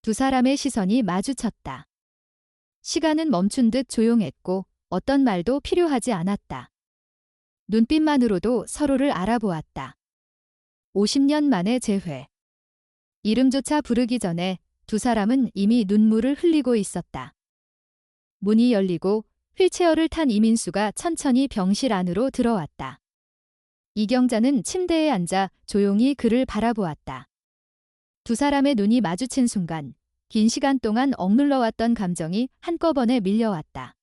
두 사람의 시선이 마주쳤다. 시간은 멈춘 듯 조용했고 어떤 말도 필요하지 않았다. 눈빛만으로도 서로를 알아보았다. 50년 만의 재회. 이름조차 부르기 전에 두 사람은 이미 눈물을 흘리고 있었다. 문이 열리고 휠체어를 탄 이민수가 천천히 병실 안으로 들어왔다. 이경자는 침대에 앉아 조용히 그를 바라보았다. 두 사람의 눈이 마주친 순간 긴 시간 동안 억눌러왔던 감정이 한꺼번에 밀려왔다.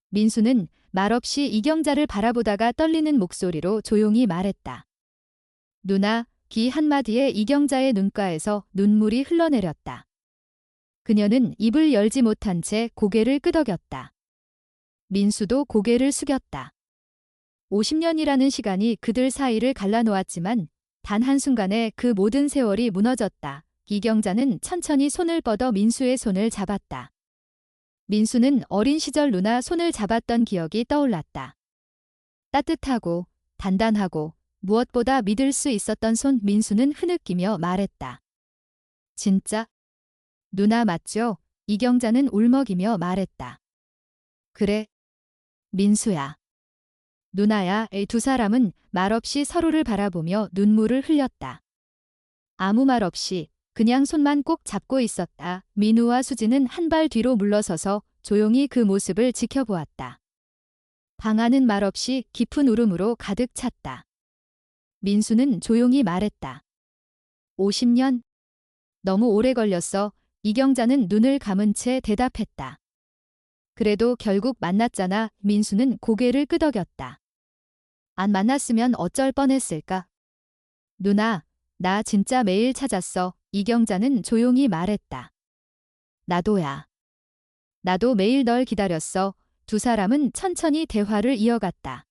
민수는 말없이 이경자를 바라보다가 떨리는 목소리로 조용히 말했다. 누나, 기 한마디에 이경자의 눈가에서 눈물이 흘러내렸다. 그녀는 입을 열지 못한 채 고개를 끄덕였다. 민수도 고개를 숙였다. 50년이라는 시간이 그들 사이를 갈라놓았지만 단 한순간에 그 모든 세월이 무너졌다. 이경자는 천천히 손을 뻗어 민수의 손을 잡았다. 민수는 어린 시절 누나 손을 잡았던 기억이 떠올랐다. 따뜻하고 단단하고 무엇보다 믿을 수 있었던 손. 민수는 흐느끼며 말했다. 진짜? 누나 맞죠? 이경자는 울먹이며 말했다. 그래. 민수야. 누나야. 두 사람은 말없이 서로를 바라보며 눈물을 흘렸다. 아무 말 없이 그냥 손만 꼭 잡고 있었다. 민우와 수진은 한 발 뒤로 물러서서 조용히 그 모습을 지켜보았다. 방 안은 말없이 깊은 울음으로 가득 찼다. 민수는 조용히 말했다. 50년? 너무 오래 걸렸어. 이경자는 눈을 감은 채 대답했다. 그래도 결국 만났잖아. 민수는 고개를 끄덕였다. 안 만났으면 어쩔 뻔했을까? 누나, 나 진짜 매일 찾았어. 이경자는 조용히 말했다. 나도야. 나도 매일 널 기다렸어. 두 사람은 천천히 대화를 이어갔다.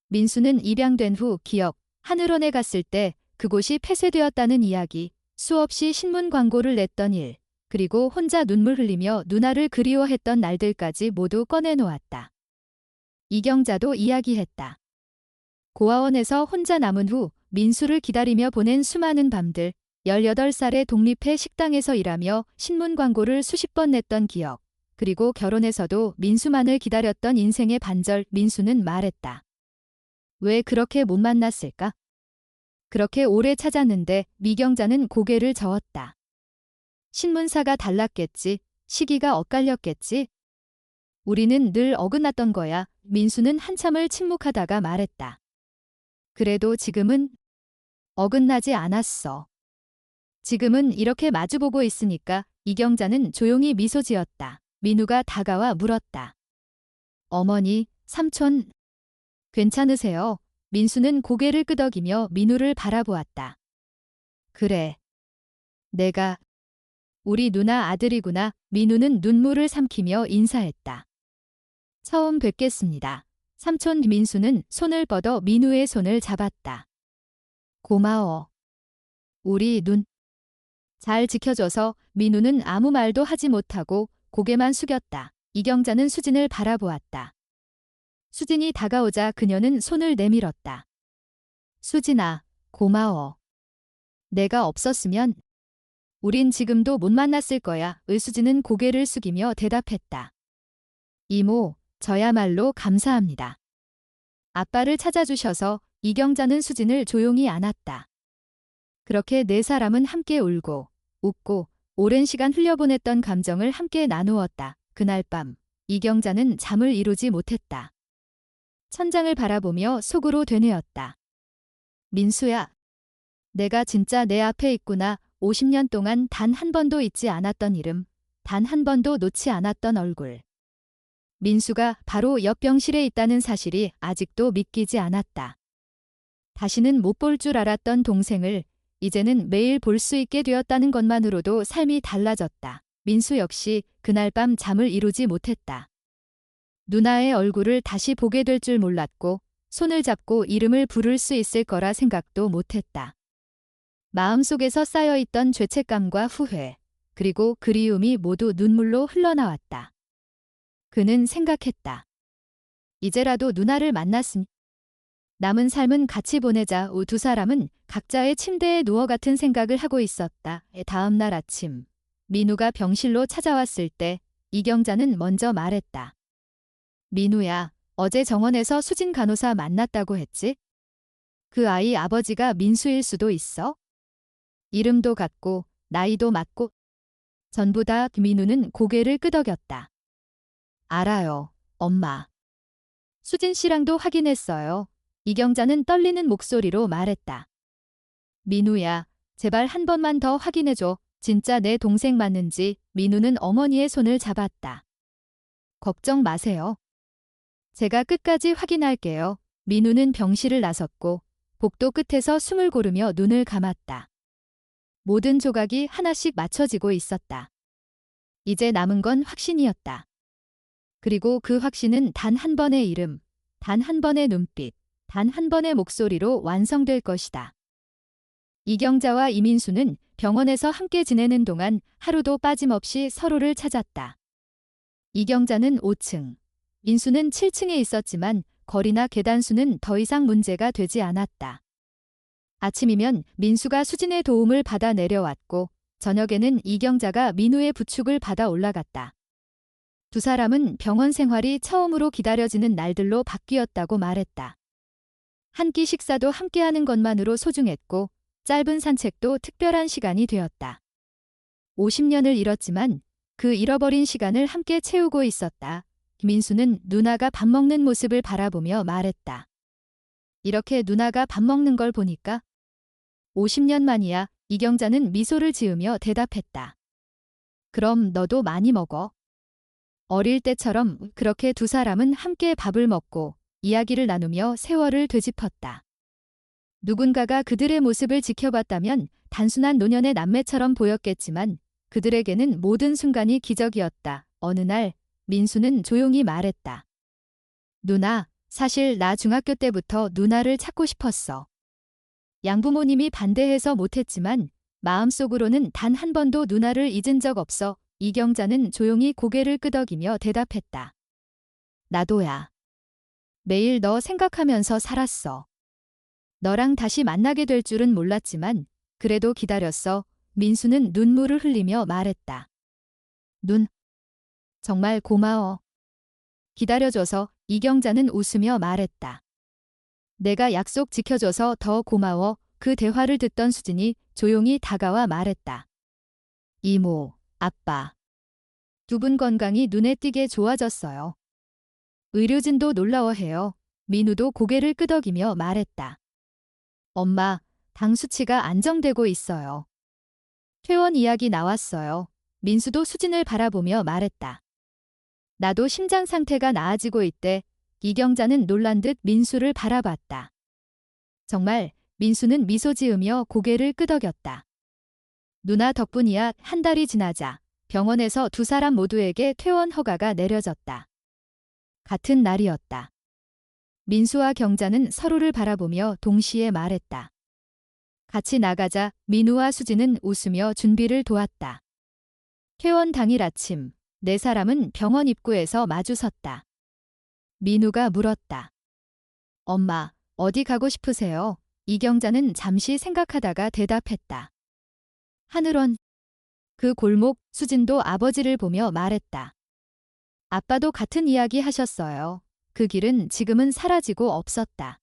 민수는 입양된 후 기억, 하늘원에 갔을 때 그곳이 폐쇄되었다는 이야기, 수없이 신문 광고를 냈던 일, 그리고 혼자 눈물 흘리며 누나를 그리워했던 날들까지 모두 꺼내놓았다. 이경자도 이야기했다. 고아원에서 혼자 남은 후 민수를 기다리며 보낸 수많은 밤들, 18살에 독립해 식당에서 일하며 신문 광고를 수십 번 냈던 기억, 그리고 결혼해서도 민수만을 기다렸던 인생의 반절. 민수는 말했다. 왜 그렇게 못 만났을까? 그렇게 오래 찾았는데. 이경자는 고개를 저었다. 신문사가 달랐겠지. 시기가 엇갈렸겠지. 우리는 늘 어긋났던 거야. 민수는 한참을 침묵하다가 말했다. 그래도 지금은 어긋나지 않았어. 지금은 이렇게 마주보고 있으니까. 이경자는 조용히 미소 지었다. 민우가 다가와 물었다. 어머니, 삼촌, 괜찮으세요? 민수는 고개를 끄덕이며 민우를 바라보았다. 그래. 내가 우리 누나 아들이구나. 민우는 눈물을 삼키며 인사했다. 처음 뵙겠습니다. 삼촌. 민수는 손을 뻗어 민우의 손을 잡았다. 고마워. 우리 눈 잘 지켜줘서. 민우는 아무 말도 하지 못하고 고개만 숙였다. 이경자는 수진을 바라보았다. 수진이 다가오자 그녀는 손을 내밀었다. 수진아, 고마워. 내가 없었으면 우린 지금도 못 만났을 거야. 의수진은 고개를 숙이며 대답했다. 이모, 저야말로 감사합니다. 아빠를 찾아주셔서. 이경자는 수진을 조용히 안았다. 그렇게 네 사람은 함께 울고 웃고 오랜 시간 흘려보냈던 감정을 함께 나누었다. 그날 밤 이경자는 잠을 이루지 못했다. 천장을 바라보며 속으로 되뇌었다. 민수야, 내가 진짜 내 앞에 있구나. 50년 동안 단 한 번도 잊지 않았던 이름, 단 한 번도 놓지 않았던 얼굴. 민수가 바로 옆 병실에 있다는 사실이 아직도 믿기지 않았다. 다시는 못 볼 줄 알았던 동생을 이제는 매일 볼 수 있게 되었다는 것만으로도 삶이 달라졌다. 민수 역시 그날 밤 잠을 이루지 못했다. 누나의 얼굴을 다시 보게 될 줄 몰랐고 손을 잡고 이름을 부를 수 있을 거라 생각도 못했다. 마음속에서 쌓여있던 죄책감과 후회, 그리고 그리움이 모두 눈물로 흘러나왔다. 그는 생각했다. 이제라도 누나를 만났으니 남은 삶은 같이 보내자. 두 사람은 각자의 침대에 누워 같은 생각을 하고 있었다. 다음 날 아침, 민우가 병실로 찾아왔을 때 이경자는 먼저 말했다. 민우야, 어제 정원에서 수진 간호사 만났다고 했지? 그 아이 아버지가 민수일 수도 있어? 이름도 같고 나이도 맞고. 전부 다. 민우는 고개를 끄덕였다. 알아요, 엄마. 수진 씨랑도 확인했어요. 이경자는 떨리는 목소리로 말했다. 민우야, 제발 한 번만 더 확인해줘. 진짜 내 동생 맞는지. 민우는 어머니의 손을 잡았다. 걱정 마세요. 제가 끝까지 확인할게요. 민우는 병실을 나섰고 복도 끝에서 숨을 고르며 눈을 감았다. 모든 조각이 하나씩 맞춰지고 있었다. 이제 남은 건 확신이었다. 그리고 그 확신은 단 한 번의 이름, 단 한 번의 눈빛, 단 한 번의 목소리로 완성될 것이다. 이경자와 이민수는 병원에서 함께 지내는 동안 하루도 빠짐없이 서로를 찾았다. 이경자는 5층, 민수는 7층에 있었지만 거리나 계단수는 더 이상 문제가 되지 않았다. 아침이면 민수가 수진의 도움을 받아 내려왔고 저녁에는 이경자가 민우의 부축을 받아 올라갔다. 두 사람은 병원 생활이 처음으로 기다려지는 날들로 바뀌었다고 말했다. 한 끼 식사도 함께하는 것만으로 소중했고 짧은 산책도 특별한 시간이 되었다. 50년을 잃었지만 그 잃어버린 시간을 함께 채우고 있었다. 민수는 누나가 밥 먹는 모습을 바라보며 말했다. 이렇게 누나가 밥 먹는 걸 보니까 50년 만이야. 이경자는 미소를 지으며 대답했다. 그럼 너도 많이 먹어. 어릴 때처럼 그렇게 두 사람은 함께 밥을 먹고 이야기를 나누며 세월을 되짚었다. 누군가가 그들의 모습을 지켜봤다면 단순한 노년의 남매처럼 보였겠지만 그들에게는 모든 순간이 기적이었다. 어느 날 민수는 조용히 말했다. 누나, 사실 나 중학교 때부터 누나를 찾고 싶었어. 양부모님이 반대해서 못했지만 마음속으로는 단 한 번도 누나를 잊은 적 없어. 이경자는 조용히 고개를 끄덕이며 대답했다. 나도야. 매일 너 생각하면서 살았어. 너랑 다시 만나게 될 줄은 몰랐지만 그래도 기다렸어. 민수는 눈물을 흘리며 말했다. 정말 고마워. 기다려줘서. 이경자는 웃으며 말했다. 내가 약속 지켜줘서 더 고마워. 그 대화를 듣던 수진이 조용히 다가와 말했다. 이모, 아빠. 두 분 건강이 눈에 띄게 좋아졌어요. 의료진도 놀라워해요. 민우도 고개를 끄덕이며 말했다. 엄마, 당 수치가 안정되고 있어요. 퇴원 이야기 나왔어요. 민수도 수진을 바라보며 말했다. 나도 심장 상태가 나아지고 있대. 이경자는 놀란 듯 민수를 바라봤다. 정말. 민수는 미소 지으며 고개를 끄덕였다. 누나 덕분이야. 한 달이 지나자 병원에서 두 사람 모두에게 퇴원 허가가 내려졌다. 같은 날이었다. 민수와 경자는 서로를 바라보며 동시에 말했다. 같이 나가자. 민우와 수진은 웃으며 준비를 도왔다. 퇴원 당일 아침, 네 사람은 병원 입구에서 마주섰다. 민우가 물었다. 엄마, 어디 가고 싶으세요? 이경자는 잠시 생각하다가 대답했다. 하늘원. 그 골목 수진도 아버지를 보며 말했다. 아빠도 같은 이야기 하셨어요. 그 길은 지금은 사라지고 없었다.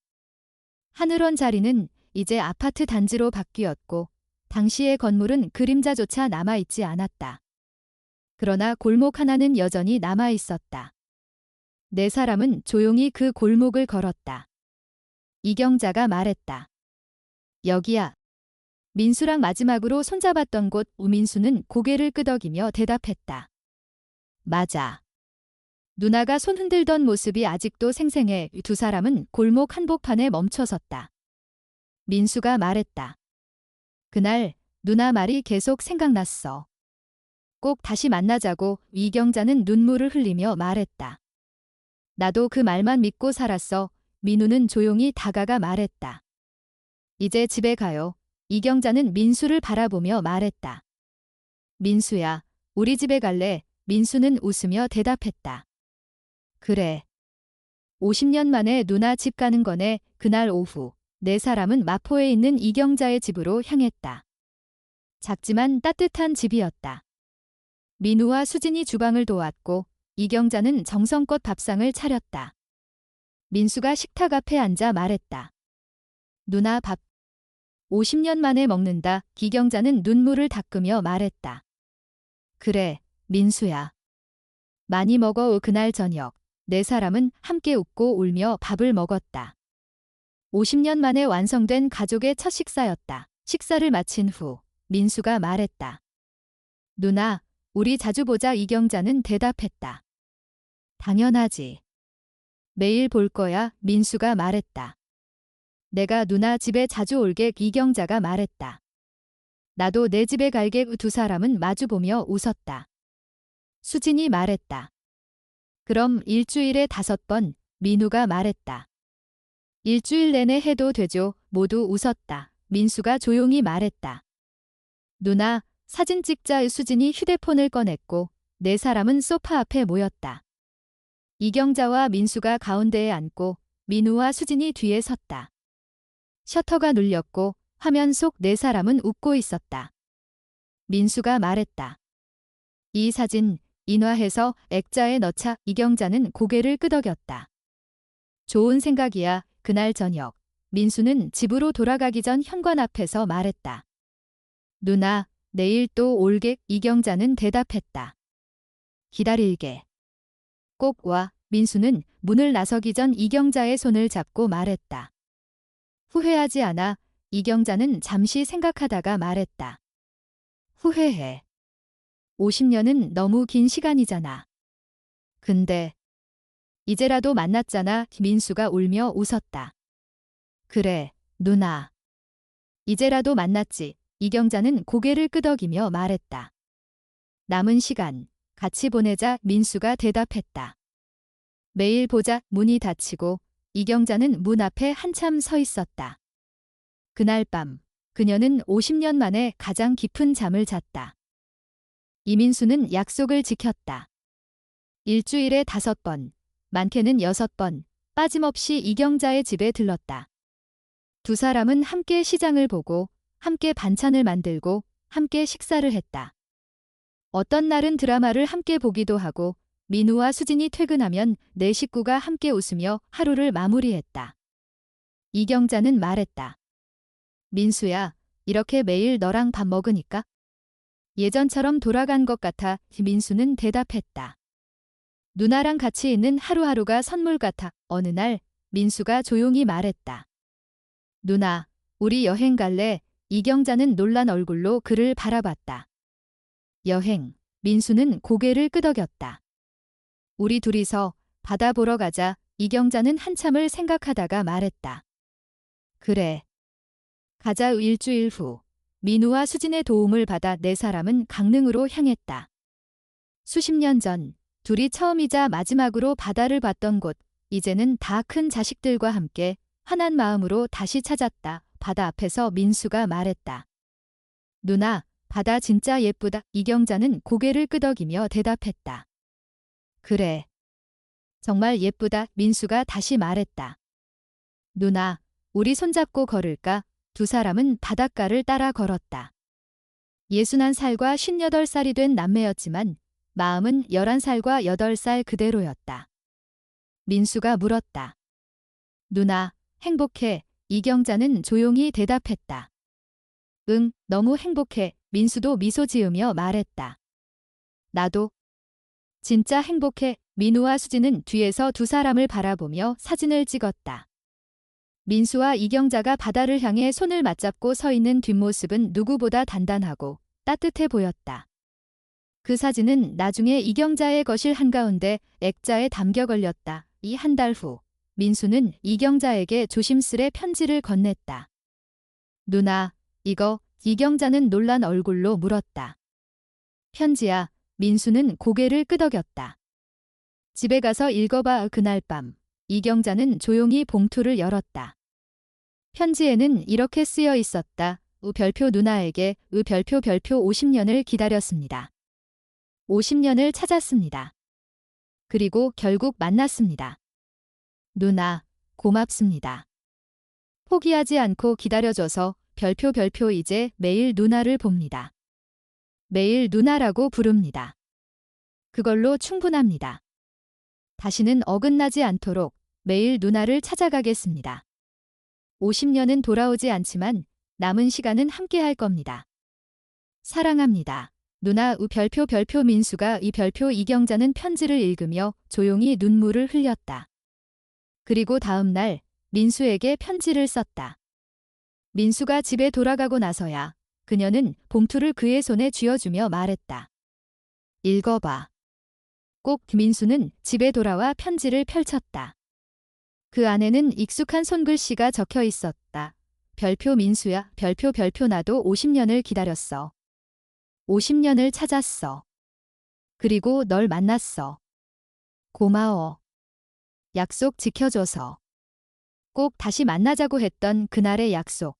하늘원 자리는 이제 아파트 단지로 바뀌었고 당시의 건물은 그림자조차 남아있지 않았다. 그러나 골목 하나는 여전히 남아있었다. 네 사람은 조용히 그 골목을 걸었다. 이경자가 말했다. 여기야. 민수랑 마지막으로 손잡았던 곳. 우민수는 고개를 끄덕이며 대답했다. 맞아. 누나가 손 흔들던 모습이 아직도 생생해. 두 사람은 골목 한복판에 멈춰섰다. 민수가 말했다. 그날 누나 말이 계속 생각났어. 꼭 다시 만나자고. 이경자는 눈물을 흘리며 말했다. 나도 그 말만 믿고 살았어. 민우는 조용히 다가가 말했다. 이제 집에 가요. 이경자는 민수를 바라보며 말했다. 민수야, 우리 집에 갈래? 민수는 웃으며 대답했다. 그래. 50년 만에 누나 집 가는 거네. 그날 오후 네 사람은 마포에 있는 이경자의 집으로 향했다. 작지만 따뜻한 집이었다. 민우와 수진이 주방을 도왔고 이경자는 정성껏 밥상을 차렸다. 민수가 식탁 앞에 앉아 말했다. 누나 밥 50년 만에 먹는다. 이경자는 눈물을 닦으며 말했다. 그래, 민수야. 많이 먹어. 그날 저녁 네 사람은 함께 웃고 울며 밥을 먹었다. 50년 만에 완성된 가족의 첫 식사였다. 식사를 마친 후 민수가 말했다. 누나, 우리 자주 보자. 이경자는 대답했다. 당연하지. 매일 볼 거야. 민수가 말했다. 내가 누나 집에 자주 올게. 이경자가 말했다. 나도 내 집에 갈게. 두 사람은 마주보며 웃었다. 수진이 말했다. 그럼 일주일에 5번. 민우가 말했다. 일주일 내내 해도 되죠. 모두 웃었다. 민수가 조용히 말했다. 누나, 사진 찍자. 수진이 휴대폰을 꺼냈고 네 사람은 소파 앞에 모였다. 이경자와 민수가 가운데에 앉고 민우와 수진이 뒤에 섰다. 셔터가 눌렸고 화면 속 네 사람은 웃고 있었다. 민수가 말했다. 이 사진 인화해서 액자에 넣자. 이경자는 고개를 끄덕였다. 좋은 생각이야. 그날 저녁 민수는 집으로 돌아가기 전 현관 앞에서 말했다. 누나, 내일 또 올게. 이경자는 대답했다. 기다릴게. 꼭 와. 민수는 문을 나서기 전 이경자의 손을 잡고 말했다. 후회하지 않아. 이경자는 잠시 생각하다가 말했다. 후회해. 50년은 너무 긴 시간이잖아. 근데 이제라도 만났잖아. 민수가 울며 웃었다. 그래, 누나. 이제라도 만났지. 이경자는 고개를 끄덕이며 말했다. 남은 시간 같이 보내자. 민수가 대답했다. 매일 보자. 문이 닫히고 이경자는 문 앞에 한참 서 있었다. 그날 밤 그녀는 50년 만에 가장 깊은 잠을 잤다. 이민수는 약속을 지켰다. 일주일에 5번, 많게는 6번, 빠짐없이 이경자의 집에 들렀다. 두 사람은 함께 시장을 보고 함께 반찬을 만들고 함께 식사를 했다. 어떤 날은 드라마를 함께 보기도 하고 민우와 수진이 퇴근하면 네 식구가 함께 웃으며 하루를 마무리했다. 이경자는 말했다. 민수야, 이렇게 매일 너랑 밥 먹으니까 예전처럼 돌아간 것 같아. 민수는 대답했다. 누나랑 같이 있는 하루하루가 선물 같아. 어느 날 민수가 조용히 말했다. 누나, 우리 여행 갈래? 이경자는 놀란 얼굴로 그를 바라봤다. 여행. 민수는 고개를 끄덕였다. 우리 둘이서 바다 보러 가자. 이경자는 한참을 생각하다가 말했다. 그래. 가자. 일주일 후 민우와 수진의 도움을 받아 네 사람은 강릉으로 향했다. 수십 년 전 둘이 처음이자 마지막으로 바다를 봤던 곳. 이제는 다 큰 자식들과 함께 환한 마음으로 다시 찾았다. 바다 앞에서 민수가 말했다. 누나, 바다 진짜 예쁘다. 이경자는 고개를 끄덕이며 대답했다. 그래. 정말 예쁘다. 민수가 다시 말했다. 누나, 우리 손잡고 걸을까? 두 사람은 바닷가를 따라 걸었다. 61살과 58살이 된 남매였지만 마음은 11살과 8살 그대로였다. 민수가 물었다. 누나, 행복해. 이경자는 조용히 대답했다. 응, 너무 행복해. 민수도 미소 지으며 말했다. 나도. 진짜 행복해. 민우와 수지는 뒤에서 두 사람을 바라보며 사진을 찍었다. 민수와 이경자가 바다를 향해 손을 맞잡고 서 있는 뒷모습은 누구보다 단단하고 따뜻해 보였다. 그 사진은 나중에 이경자의 거실 한가운데 액자에 담겨 걸렸다. 이 한 달 후, 민수는 이경자에게 조심스레 편지를 건넸다. 누나, 이거. 이경자는 놀란 얼굴로 물었다. 편지야. 민수는 고개를 끄덕였다. 집에 가서 읽어봐. 그날 밤, 이경자는 조용히 봉투를 열었다. 편지에는 이렇게 쓰여 있었다. 별표 누나에게 별표 50년을 기다렸습니다. 50년을 찾았습니다. 그리고 결국 만났습니다. 누나, 고맙습니다. 포기하지 않고 기다려줘서 별표 이제 매일 누나를 봅니다. 매일 누나라고 부릅니다. 그걸로 충분합니다. 다시는 어긋나지 않도록 매일 누나를 찾아가겠습니다. 50년은 돌아오지 않지만 남은 시간은 함께 할 겁니다. 사랑합니다. 누나. 별표 민수가 이 별표 이경자는 편지를 읽으며 조용히 눈물을 흘렸다. 그리고 다음 날 민수에게 편지를 썼다. 민수가 집에 돌아가고 나서야 그녀는 봉투를 그의 손에 쥐어주며 말했다. 읽어봐. 꼭. 민수는 집에 돌아와 편지를 펼쳤다. 그 안에는 익숙한 손글씨가 적혀 있었다. 별표 민수야. 별표 나도 50년을 기다렸어. 50년을 찾았어. 그리고 널 만났어. 고마워. 약속 지켜줘서. 꼭 다시 만나자고 했던 그날의 약속.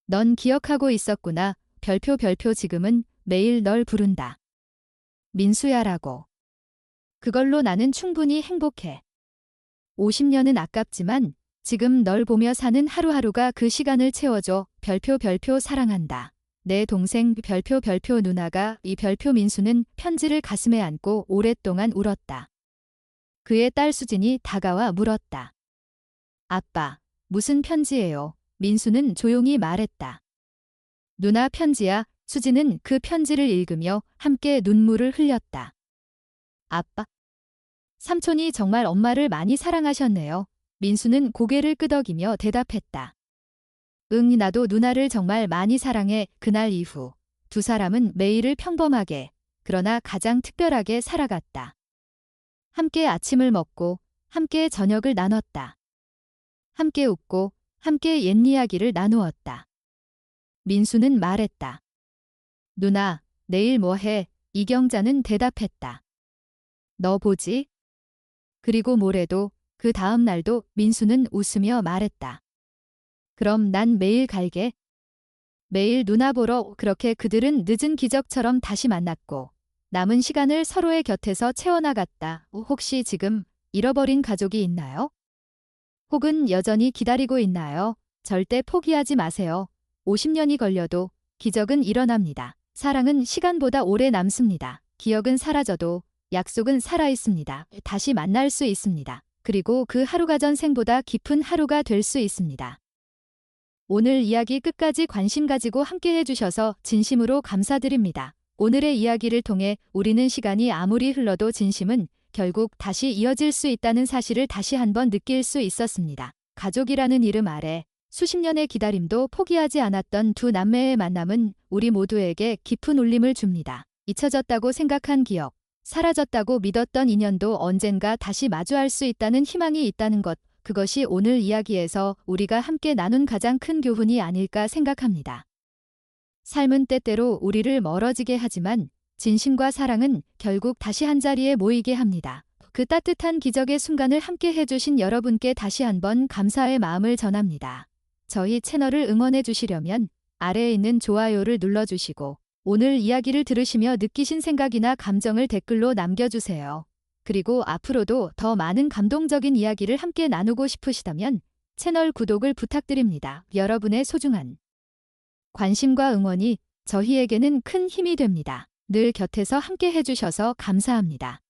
넌 기억하고 있었구나. 별표 지금은 매일 널 부른다. 민수야라고. 그걸로 나는 충분히 행복해. 50년은 아깝지만 지금 널 보며 사는 하루하루가 그 시간을 채워줘. 별표 사랑한다. 내 동생. 별표 누나가 이 별표 민수는 편지를 가슴에 안고 오랫동안 울었다. 그의 딸 수진이 다가와 물었다. 아빠, 무슨 편지예요? 민수는 조용히 말했다. 누나 편지야. 수진은 그 편지를 읽으며 함께 눈물을 흘렸다. 아빠. 삼촌이 정말 엄마를 많이 사랑하셨네요. 민수는 고개를 끄덕이며 대답했다. 응, 나도 누나를 정말 많이 사랑해. 그날 이후 두 사람은 매일을 평범하게, 그러나 가장 특별하게 살아갔다. 함께 아침을 먹고 함께 저녁을 나눴다. 함께 웃고 함께 옛 이야기를 나누었다. 민수는 말했다. 누나, 내일 뭐 해? 이경자는 대답했다. 너 보지? 그리고 모레도, 그 다음 날도 민수는 웃으며 말했다. 그럼 난 매일 갈게. 매일 누나 보러. 그렇게 그들은 늦은 기적처럼 다시 만났고 남은 시간을 서로의 곁에서 채워나갔다. 혹시 지금 잃어버린 가족이 있나요? 혹은 여전히 기다리고 있나요? 절대 포기하지 마세요. 50년이 걸려도 기적은 일어납니다. 사랑은 시간보다 오래 남습니다. 기억은 사라져도 약속은 살아있습니다. 다시 만날 수 있습니다. 그리고 그 하루가 전생보다 깊은 하루가 될 수 있습니다. 오늘 이야기 끝까지 관심 가지고 함께 해주셔서 진심으로 감사드립니다. 오늘의 이야기를 통해 우리는 시간이 아무리 흘러도 진심은 결국 다시 이어질 수 있다는 사실을 다시 한번 느낄 수 있었습니다. 가족이라는 이름 아래 수십 년의 기다림도 포기하지 않았던 두 남매의 만남은 우리 모두에게 깊은 울림을 줍니다. 잊혀졌다고 생각한 기억, 사라졌다고 믿었던 인연도 언젠가 다시 마주할 수 있다는 희망이 있다는 것, 그것이 오늘 이야기에서 우리가 함께 나눈 가장 큰 교훈이 아닐까 생각합니다. 삶은 때때로 우리를 멀어지게 하지만 진심과 사랑은 결국 다시 한자리에 모이게 합니다. 그 따뜻한 기적의 순간을 함께 해주신 여러분께 다시 한번 감사의 마음을 전합니다. 저희 채널을 응원해 주시려면 아래에 있는 좋아요를 눌러주시고 오늘 이야기를 들으시며 느끼신 생각이나 감정을 댓글로 남겨주세요. 그리고 앞으로도 더 많은 감동적인 이야기를 함께 나누고 싶으시다면 채널 구독을 부탁드립니다. 여러분의 소중한 관심과 응원이 저희에게는 큰 힘이 됩니다. 늘 곁에서 함께 해주셔서 감사합니다.